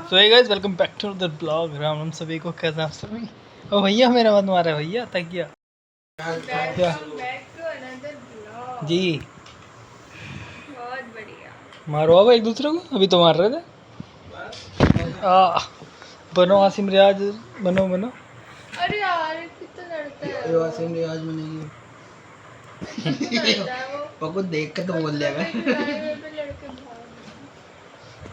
So hey guys welcome back to the blog. Ram Ram सभी को, कैसे आप सभी। ओ भैया मेरा मत मारे भैया, तकिया क्या जी। बहुत बढ़िया। मारो अब एक दूसरे को, अभी तो मार रहे थे। बनो आसिम रियाज, बनो बनो। अरे यार कितना लड़ता है ये आसिम रियाज में नहीं है। कितना लड़ता है वो। पको देख के तो बोल देगा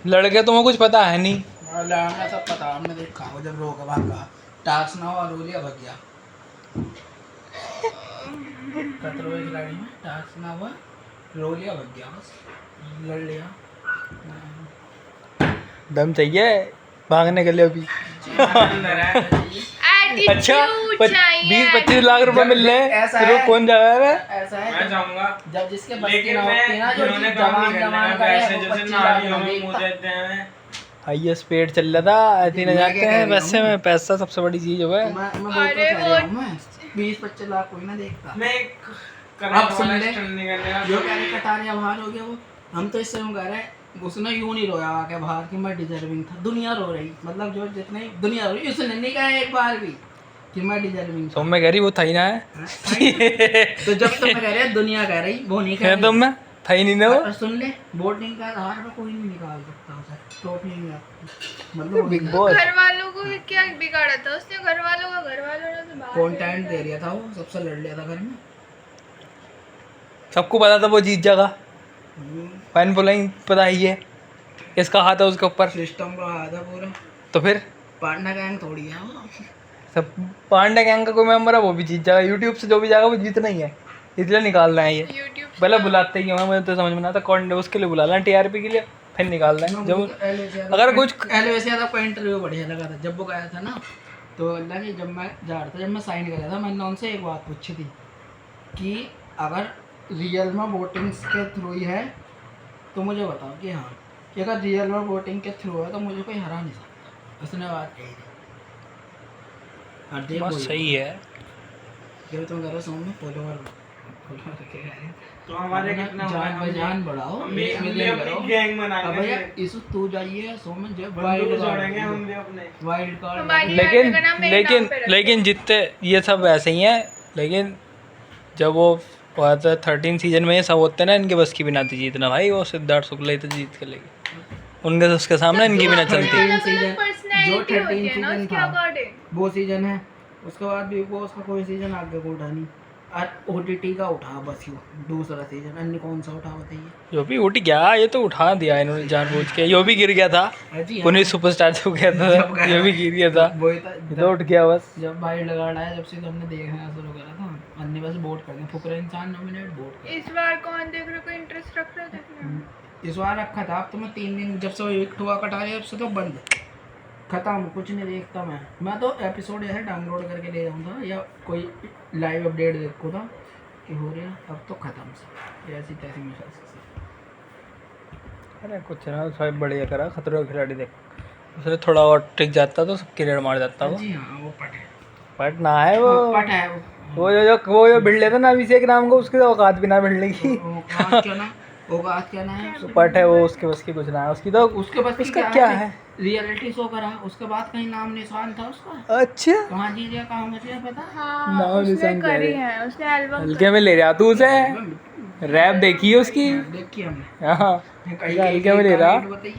लड़के लड़के तुम्हें कुछ पता है नहीं। हमें सब पता, हमने देखा वो जब रोका भागा टास्क ना हुआ रो लिया भग गया। खतरों की खिलाड़ी में टास्क ना हुआ रो लिया भग गया, बस लड़ लिया। दम चाहिए भागने के लिए अभी। अच्छा 20-25 लाख रुपए मिल रहे हैं, ऐसा फिर है। वो कौन जा रहा है? ऐसा है मैं जाऊंगा जब जिसके बस लेकिन की ना होती है ना, जो जिन्होंने काम नहीं करना है वैसे करे, वो जैसे 25 लाख नालियों में मुंह देखता। देते हैं। हाईएस्ट पेड चल रहा था, ऐसे न जाते हैं। वैसे में पैसा सबसे बड़ी चीज है। अरे वो 20-25 लाख कोई ना देखता। मैं अब सुन ले, निकलने का जो कह रहे कटारिया बाहर हो गया वो, हम तो इससे कह रहे हैं उसने यूं नहीं रोया आके बाहर कि मैं डिजर्विंग था। दुनिया रो रही, मतलब जो जितने दुनिया रो रही, उसने नहीं कहा एक बार भी कि मैं डिजर्विंग था। तुम में कह रही वो था ही ना है। तो जब तुम कह रहे तुम कह रही वो नहीं कह रही। तुम में था ही नहीं ना वो। और सुन ले, वोटिंग का आधार पर कोई नहीं निकाल सकता उसे, टॉप नहीं है मतलब बिग बॉस घर वालों को भी क्या बिगाड़ा था उसने। घर वालों ने तो बाहर कंटेंट दे रहा था, वो सबसे लड़ लिया था घर में। सबको पता था वो जीत जाएगा। फैन फॉलोइंग पता ही है, इसका हाथ है उसके ऊपर। सिस्टम का आधा पूरा तो फिर पांडा गैंग थोड़ी है वो। सब पांडा गैंग का कोई मेंबर है वो भी जीत जाएगा। यूट्यूब से जो भी जाएगा वो जीतना ही है, इसलिए निकालना है ये। यूट्यूब पहले बुलाते ही हैं, मुझे तो समझ में नहीं आता कौन उसके लिए बुला लें, टीआरपी के लिए, फिर निकालना है जब अगर कुछ। एलओसी यादव का इंटरव्यू बढ़िया लगा था जब वो गया था ना। तो अल्लाह की जब मैं जा रहा था, जब मैं साइन कर रहा था, मैंने उनसे एक बात पूछी थी कि अगर रियल में वोटिंग्स के थ्रू ही है तो मुझे बताओ कि हाँ, कि अगर रियल में वोटिंग के थ्रू है तो मुझे कोई हरा नहीं सकता। उसने बात कही थी। और देख बस सही है। जब तुम करो सोम में फॉलोवर तो हमारे कितना जान बढ़ाओ, हम भी 1 मिलियन करो। गैंग अब बनाएंगे। भैया इस तू जाइए सोमन जब बंदूक जोड़ेंगे हम भी अपने। वाइल्ड कार्ड हमारी लेकिन का नाम मेरे लेकिन नाम पे रखो। लेकिन जितने ये सब वैसे ही हैं, लेकिन जब वो हुआ था 13 सीजन में ये सब होते हैं ना, इनके बस की भी ना थी जीतना भाई। वो सिद्धार्थ शुक्ला ही तो जीत के लेके, उनके उसके सामने इनकी भी ना चलती। जो 13 सीजन था अकॉर्डिंग वो सीजन है। उसके बाद भी वो उसका कोई सीजन आगे को उठा नहीं। और ओटीटी का उठा बस यो दूसरा सीजन, अन्य कौन सा उठा बताइए। जो भी उठ गया, ये तो उठा दिया इन्होंने जानबूझ के। यो भी गिर गया था, जी हाँ। पुनीत सुपरस्टार जो गया था, ये भी गिर गया था, वही था ये तो उठ गया बस। जब वाइल्ड कार्ड आया, जब से तो हमने देखना शुरू करा था। अन्य बस वोट करते फुकरे इंसान नॉमिनेट वोट कर। इस बार कौन देख रहे, कोई इंटरेस्ट रख रहा है देखने में? इस बार रखा था। अब तो मैं 3 दिन जब से वो विक्ट हुआ कटारिया, जब से तो बंद खत्म, कुछ नहीं देखता मैं तो एपिसोड ऐसे डाउनलोड करके ले जाऊँगा या कोई लाइव अपडेट देखो था कि हो रहा। अब तो खत्म से ऐसी तैसी मिसाल से। अरे कुछ ना, सब बढ़िया करा। खतरों के खिलाड़ी देख, उसने थोड़ा और टिक जाता तो सब क्लियर मार जाता वो। जी हाँ, वो पट है। बट ना है वो पट है वो जो भिड़ लेता ना अभिषेक नाम को, उसकी तो औकात भी ना भिड़ने की। क्या ना है पट है वो, उसके बस की कुछ ना है उसकी तो। उसके बाद उसका क्या है? रियलिटी शो करा, उसके बाद कहीं नाम निशान था उसका। अच्छा कहाँ जीत गया, कहाँ बच गया पता। हाँ नाम उसने निशान क्या करी है? है, उसने एल्बम हल्के में ले रहा तू उसे। रैप देखी है उसकी? देखी हमने। हाँ, कहीं हल्के में ले रहा। बताइए।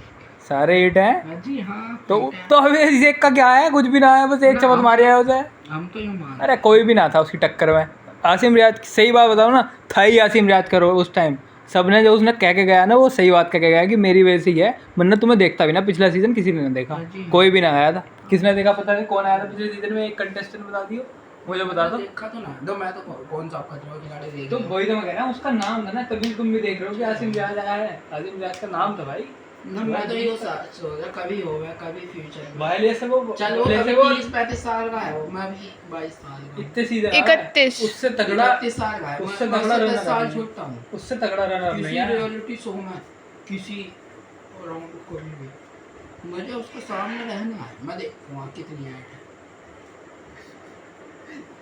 सारे हिट हैं जी हाँ। तो अभी अभिषेक का क्या है? कुछ भी ना है, बस एक चमक मारे है उसे। हम तो यूँ मान। अरे कोई भी ना था उसकी टक्कर में। आसिम रियाज, सही बात बताओ ना, था ही आसिम रियाज करो उस टाइम। सबने जो उसने कह के गया ना, वो सही बात कह के गया कि मेरी वजह से ही है, वरना तुम्हें देखता भी ना। पिछला सीजन किसी ने नहीं देखा, कोई भी ना आया था। किसने देखा पता नहीं, कौन आया था पिछले सीजन में? एक कंटेस्टेंट बता दियो मुझे, बता दो। देखा तो ना दो, मैं तो कौन सा खतरों के खिलाड़ी देख तो वही तो मैं कह रहा हूँ, उसका नाम था ना, तभी तुम भी देख रहे हो कि आसिम रियाज आया है। आसिम रियाज का नाम था भाई। ना, मैं तो ये सोचा कभी होगा, कभी फ्यूचर में। भाई से वो चलो जैसे वो वो 30-35 साल का है वो, मैं भी 22 साल का। इतने सीजन 31 उससे तगड़ा, 31 साल का है। उससे मैं तगड़ा 10 साल रनर छोटा हूँ। उससे तगड़ा रनर नहीं किसी है। रियलिटी शो में किसी राउंड को भी मुझे उसके सामने रहना है। मैं देखूँ वहाँ कितनी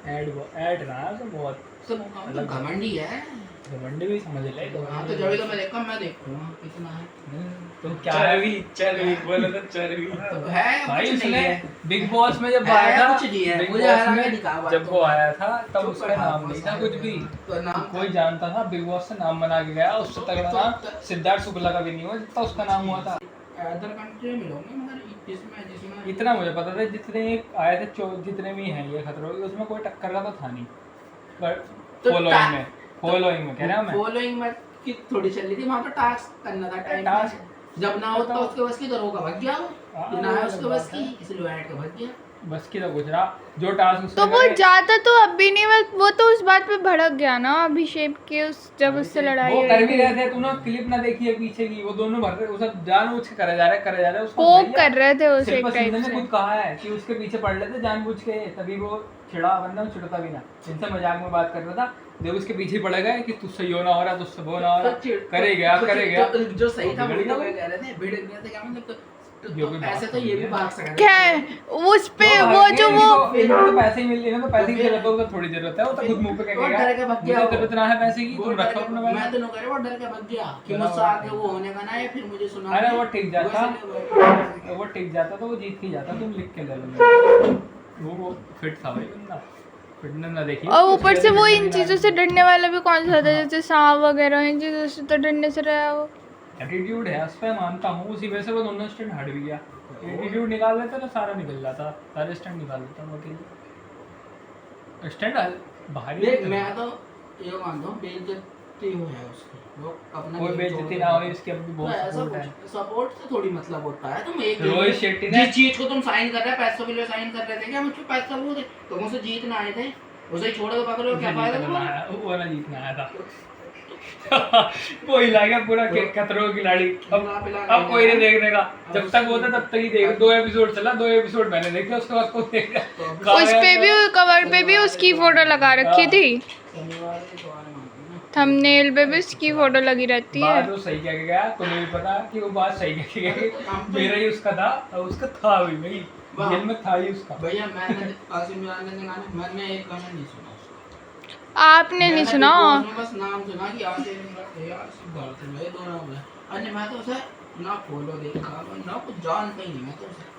ऐड ऐड ना तो बहुत सब घमंडी है। घमंडी भी समझ ले तो। हाँ तो जब तो मैं देखा, मैं देखूंगा कितना है। तुम क्या है चर्बी बोलो तो चर्बी। तो है भाई कुछ नहीं उसने है। बिग बॉस में जब है, आया था, कुछ नहीं है, बिग मुझे बॉस हरा के में दिखा बात जब तो। वो आया था तब चुप उसका कर, नाम नहीं था कुछ भी, तो नाम कोई जानता था बिग बॉस से नाम बना के गया, उससे तगड़ा नाम सिद्धार्थ शुक्ला का भी नहीं हुआ जितना उसका नाम हुआ था। अदर कंट्री में मिलोगे मगर जिसमें इतना मुझे पता था जितने आए थे जितने भी हैं ये खतरों के, उसमें कोई टक्कर का तो था नहीं, पर तो फॉलोइंग में कह रहा हूं मैं। फॉलोइंग में की थोड़ी चल रही थी, वहाँ तो टास्क करना था टाइम टास्क पास। जब ना होता उसके बस की तो रोका भाग गया वो, हाँ, ये ना है वो उसके अलग बस बात है। की, इसलिए ऐड के भाग गया। बस की तो गुजरा जो टास्क उसने तो वो करे, जाता तो अब भी नहीं, वो तो उस बात पे भड़क गया ना अभिषेक के, उस जब उससे लड़ाई वो हुई कर भी थी। रहे थे, तूने क्लिप ना देखी है पीछे की, वो दोनों भर रहे, वो सब जानबूझ के करे जा रहे उसको पोक भैया, कर रहे थे उसे शिल्पा एक टाइप शिंदे ने से। खुद कहा है कि उसके पीछे पड़ रहे थे जानबूझ के, तभी वो चिढ़ा, वरना चिढ़ता भी ना, इनसे मजाक में बात कर रहा था, जब उसके पीछे पड़ गए कि तुझसे यो ना हो रहा, तुझसे वो ना हो रहा, करे गया तो जो सही था बिगड़ वही तो गया। कह रहे थे, भिड़ गए थे क्या मतलब, जो भी ऐसे बात तो ये भी भाग सकते थे। क्या उस पे वो जो वो इनको तो पैसे ही मिल रहे हैं, तो पैसे की जरूरत है, उसे थोड़ी जरूरत है, वो तो खुद मुंह पे वो डर के कहेगा भाग गया मुझे वो। जरूरत ना है पैसे की, वो तुम डर रखो के- अपना मैं पैसा। तो कह रहा वो डर के भाग गया कि बराबर मुझसे है। आगे वो होने का ना है, फिर मुझे सुना अरे के वो टिक जाता, वैसे वो टिक जाता तो वो जीत ही जाता, तुम लिख के ले लो। वो फिट था भाई बंदा, फिटनेस ना देखिए। और ऊपर से वो इन चीज़ों से डरने वाला भी कौन सा था, जैसे सांप वगैरह, इन चीज़ों से तो डरने से रहा वो। एटीट्यूड है, उस पर मानता हूँ, उसी वजह से वो दोनों स्टैंड हट भी गया। एटीट्यूड निकाल लेता तो सारा निकल जाता, सारे स्टैंड निकाल लेता वो अकेले। स्टैंड भारी देख मैं तो ये मानता हूँ बेइज्जती हो है उसकी, वो अपना कोई गेम बेइज्जती छोड़ ना के- हो, इसकी अपनी तो बहुत ऐसा सपोर्ट है। कुछ सपोर्ट से थोड़ी मतलब होता है। तुम एक रोहित शेट्टी ने- जिस चीज को तुम साइन कर रहे हैं पैसों के लिए साइन कर रहे थे क्या, मुझको पैसा वो थे, तुम उसे जीतना आए थे, उसे ही छोड़ के पकड़ लो, क्या फायदा जीतना तुम्हारा? आया, वो ना जीतना आया था। वो हिला गया पूरा खतरों की खिलाड़ी। अब कोई नहीं देखने का, जब तक वो था तब तक ही देख। 2 एपिसोड चला, 2 एपिसोड मैंने देखे, उसके बाद कोई देख रहा। उस पे भी कवर पे भी उसकी फोटो लगा रखी थी, शनिवार के द्वार मानती ना। थंबनेल पे भी उसकी फोटो लगी रहती है। बात वो सही कह के गया, तुम्हें भी पता कि वो बात सही कह के गया। मेरा ही उसका था, और उसका था भी भाई, जेल में था ही उसका। भैया मैंने आसिम मिराज ने गाने मैंने एक गाना नहीं सुना उसका। आपने नहीं मैंने सुना? Big Boss में बस नाम सुना कि आसिम मिराज यार भारत में ये दो नाम है, अन्य मैं तो उसे ना फॉलो देखा ना कुछ जानता ही नहीं मैं तो उसे।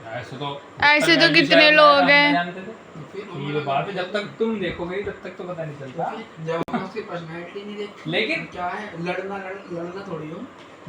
ऐसे तो कितने लोग हैं। जानते थे। तो फिर ये बात है, जब तक तुम देखोगे तब तक तो पता नहीं चलता। जब हम उसकी पर्सनैलिटी नहीं देखते, लेकिन क्या है लड़ना थोड़ी हो।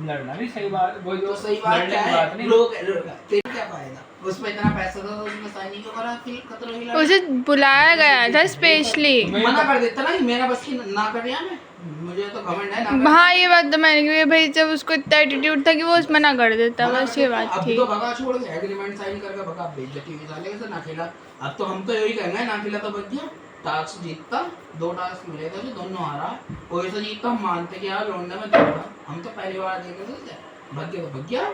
लड़ना भी सही बात, वो जो तो सही बात लड़ने क्या की है, बात नहीं। लोग तेरे क्या फायदा, उसमें इतना पैसा था तो उसने साइन नहीं करा, फिर खतरों की लड़ाई उसे बुलाया गया था स्पेशली। मना कर देता ना कि मेरा बस की ना कर रहा मैं, मुझे तो घमंड है ना। हाँ ये बात तो मैंने की भाई, जब उसको इतना एटीट्यूड था कि वो मना कर देता, बस ये बात अब थी। तो भगा छोड़ के एग्रीमेंट साइन करके भगा, बेइज्जती की साले से ना खेला। अब तो हम तो यही कहेंगे ना खेला तो बच गया, टास्क जीतता, 2 टास्क मिले थे दोनों हारा, कोई सा जीतता हम मानते कि यार लौंडा में जीता, हम तो पहली बार देखे थे, भग गया तो भग गया।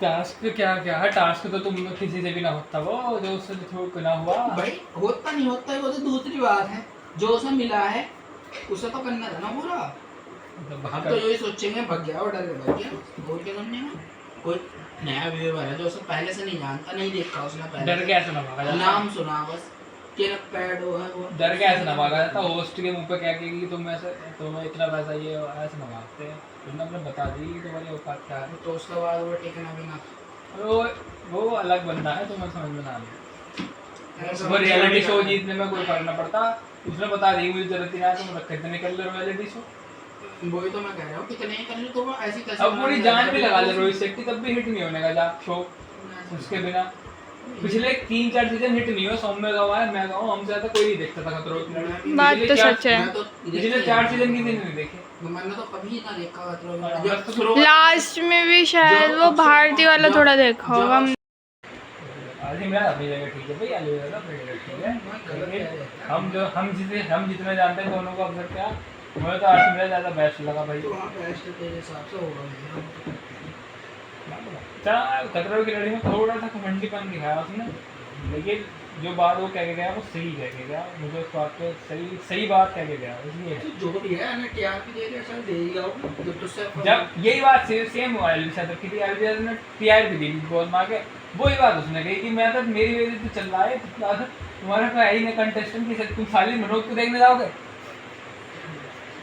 टास्क क्या क्या है, टास्क तो तुम किसी से भी ना होता, वो जो उससे थोड़ा ना हुआ। भाई होता नहीं होता है वो तो दूसरी बात है, जो उसे मिला है उसे तो करना था ना पूरा। हम तो यही सोचेंगे भग गया और डर के भग गया, और क्या करने में। कोई नया व्यूअर है जो उसे पहले से नहीं जानता, नहीं देखा उसने पहले डर के ऐसे ना भागा जाता, नाम सुना बस कि पैड वो है वो। डर के ऐसे ना भागा जाता, होस्ट के मुंह पे क्या कि तुम ऐसे तुम्हें इतना पैसा ये ऐसे ना भागते, तुमने अपने बता दी कि तुम्हारी औकात क्या है। तो उसके बाद वो टिकना भी ना, वो अलग बंदा है, तुम्हें समझ में ना आए। वो रियलिटी शो जीतने में कोई फर्क ना पड़ता, उसने बता दी मुझे जरूरत ही ना है, तुम रखे थे निकल लो रियलिटी शो। वही तो मैं कह रहा हूँ कितने ही कर लो तो वो ऐसी कैसे अब पूरी जान भी लगा ले रोहित शेट्टी, तब भी हिट नहीं होने का जा शो उसके बिना। पिछले 3-4 सीजन हिट नहीं हो, सौम्य गवा है, मैं गवा, हमसे ज्यादा कोई नहीं देखता था खतरों की लड़ाई। बात तो सच है। मैं तो पिछले 4 सीजन किसी ने नहीं देखे। मैंने तो कभी ना देखा खतरों की हाँ, लड़ाई। बस तो शुरू- लास्ट में भी शायद वो भारतीय वाला थोड़ा देखा होगा। आसिम यार अपनी जगह ठीक है भाई, आलिया यार अपनी जगह ठीक है, लेकिन हम जितने जानते हैं दोनों को अवसर क्या, मुझे तो आसिम यार ज़्यादा बेस्ट लगा भाई। तो वहाँ पे ऐसे तेरे हिसाब से होगा। खतरों की लड़ाई में थोड़ा सा घमंडीपन दिखाया उसने, लेकिन जो बात वो कह के गया वो सही कह के गया, मुझे उस बात पे सही बात कह के गया, इसलिए तो जो भी है ना टीआरपी दे रहे चल दे ही जाओ, जब तो से जब यही बात सेम हुआ है सदर की टीआरपी ने टीआरपी दी बहुत मार के, वही बात उसने कही कि मैं तो मेरी वजह से चल रहा है, तुम्हारा कोई है ही नहीं कंटेस्टेंट की, तुम साली मनोज को देखने जाओगे,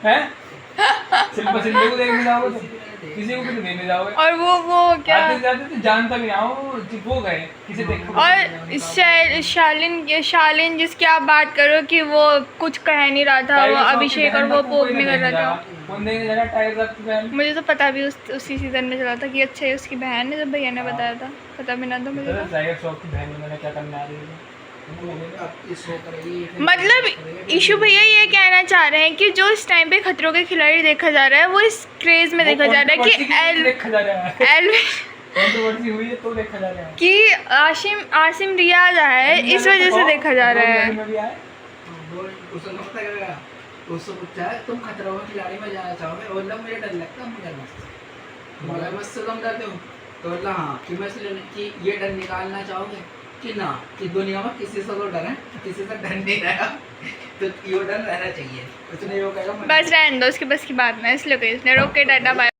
हैं सिंपल सिंधु को देखने जाओगे तो किसी को भी नहीं देखने जाओगे। और वो क्या आते जाते तो जानता भी ना वो गए किसे देखो। और शालिन जिसकी आप बात करो कि वो कुछ कह नहीं रहा था, वो अभिषेक और वो पोक नहीं कर रहा था। कौन देखने जा रहा टाइगर श्रॉफ की बहन? मुझे तो पता भी उसी सीजन में चला था कि अच्छा है उसकी बहन है, जब भैया ने बताया था पता भी ना था मुझे तो। टाइगर श्रॉफ की बहन मैंने क्या करने आ रही है। मतलब ईशू भैया ये कहना चाह रहे हैं कि जो इस टाइम पे खतरों के खिलाड़ी देखा जा रहा है वो इस क्रेज में देखा जा रहा है कि देखा जा रहा है एल्विन कंट्रोवर्सी हुई है तो देखा जा रहा है कि आसिम रियाज है इस वजह से देखा जा रहा है। में भी आए उसने पता क्या कहा? उससे पूछा है तुम खतरों में खिलाड़ी में जाना चाहोगे? और बोला मुझे डर लगता है मगरमच्छ से तुम डरते हो? तो बोला हाँ कि मैं इसलिए कि ये डर निकालना चाहोगे कि ना कि दुनिया में किसी से तो डर है, किसी से डर नहीं रहा, तो ये डर रहना चाहिए। उसने वो कहा बस रहने दो, उसकी बस की बात ना, इसलिए इसने रोक के टाटा बाय।